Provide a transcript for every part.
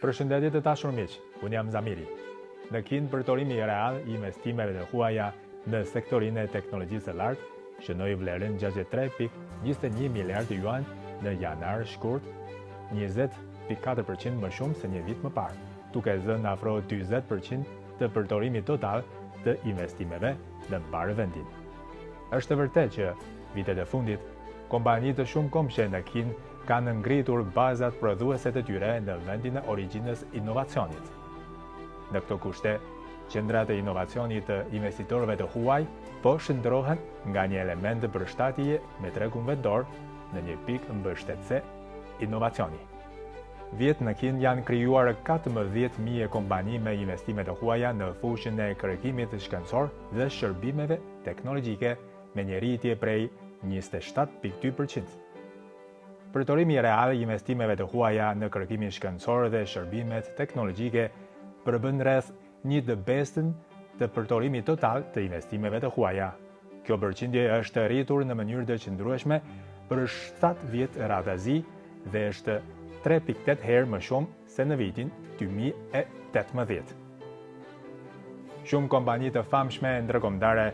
Përshëndetje të dashur miq, unë jam Zamiri. Në Kinë, përdorimi real i investimeve të huaja në sektorinë e teknologjisë së lartë shënoi vlerën 63.21 miliardë yuan në janar shkurt, 20.4% më shumë se një vit më parë, duke zënë afro 40% të përdorimit total të investimeve në mbarë vendin. Është vërtet që vitet e fundit, kompani të shumë kombëshe në Kinë kanë ngritur bazat prodhuese të tyre në vendin e origjinës inovacionit. Në këto kushte, qendrat e inovacionit të investitorëve të huaj po shndrohen nga një element përshtatje me tregun vendor në një pikë mbështetëse inovacioni. Vjet në Kinë janë krijuar 14.000 kompani me investime të huaja në fushën e kërkimit shkencor dhe shërbimeve teknologjike me një rritje prej 27.2%. Përdorimi real i investimeve të huaja në kërkimin shkencor dhe shërbimet teknologjike përbën rreth 1/5 të përdorimit total të investimeve të huaja. Kjo përqindje është rritur në mënyrë të qëndrueshme për 7 vjet radhazi dhe është 3.8 herë më shumë se në vitin 2018. Shumë kompani të famshme ndërkombëtare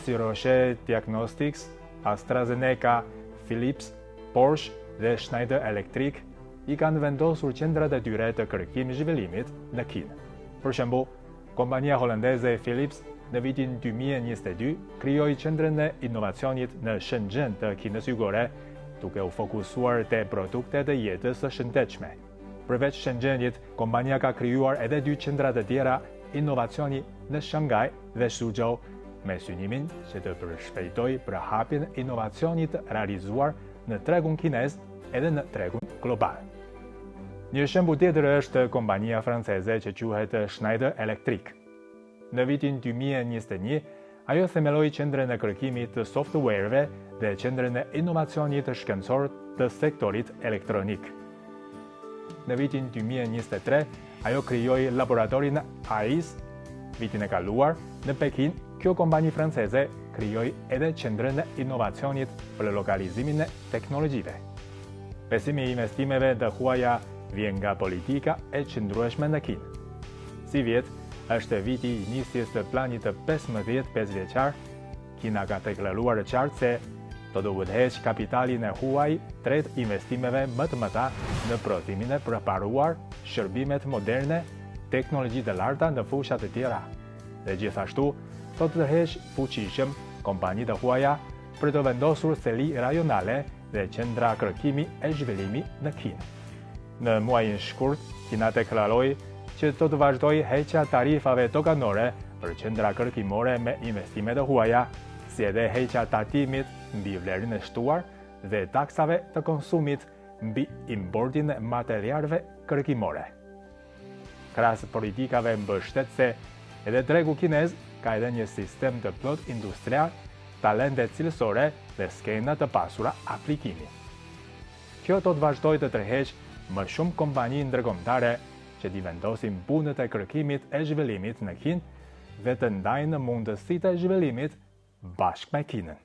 si Roche Diagnostics, AstraZeneca, Philips, Porsche dhe Schneider Electric i kanë vendosur qendrat e tyre të kërkim zhvillimit në Kinë. Për shembull, kompania holandeze Philips në vitin 2022 krijoi qendrën e inovacionit në Shenzhen të Kinës Jugore, duke u fokusuar te produktet e jetës së shëndetshme. Përveç Shenzhenit, kompania ka krijuar edhe 2 qendra të tjera inovacioni në Shanghai dhe Suzhou, me synimin që të përshpejtojë përhapjen e inovacionit realizuar në tregun kinez edhe në tregun global. Një shembull tjetër është kompania franceze që quhet Schneider Electric. Në vitin 2021, ajo themeloi qendrën e kërkimit të softwareve dhe qendrën e inovacionit shkencor të sektorit elektronik. Në vitin 2023, ajo krijoi laboratorin AIS. Vitin e kaluar, në Pekin, kjo kompani franceze krijoi edhe qendrën e inovacionit për lokalizimin e teknologjive. Besimi i investimeve të huaja vjen nga politika e qëndrueshme në Kinë. Si vjet, është viti i nisjes të planit të 15 vjeçar, Kina ka deklaruar qartë se do të udhëheqë kapitalin e huaj tret investimeve më të mëdha në prodhimin e përparuar, shërbimet moderne, teknologji të larta në fusha të tjera. Dhe gjithashtu, do të tërheqë fuqishëm kompani të huaja për të vendosur seli rajonale dhe qendra kërkimi e zhvillimi në Kinë. Në muajin shkurt, Kina deklaroi që do të vazhdojë heqja tarifave doganore për qendra kërkimore me investime të huaja, si edhe heqja tatimit mbi vlerën e shtuar dhe taksave të konsumit mbi importin e materialeve kërkimore. Krahas politikave mbështetëse, edhe tregu kinez ka edhe një sistem të plot industrial, talente cilësore dhe skena të pasura aplikimi. Kjo do të vazhdojë të tërheqë më shumë kompani ndërkombëtare që t'i vendosin punët e kërkimit e zhvillimit në Kinë dhe të ndajnë në mundësitë e zhvillimit bashkë me Kinën.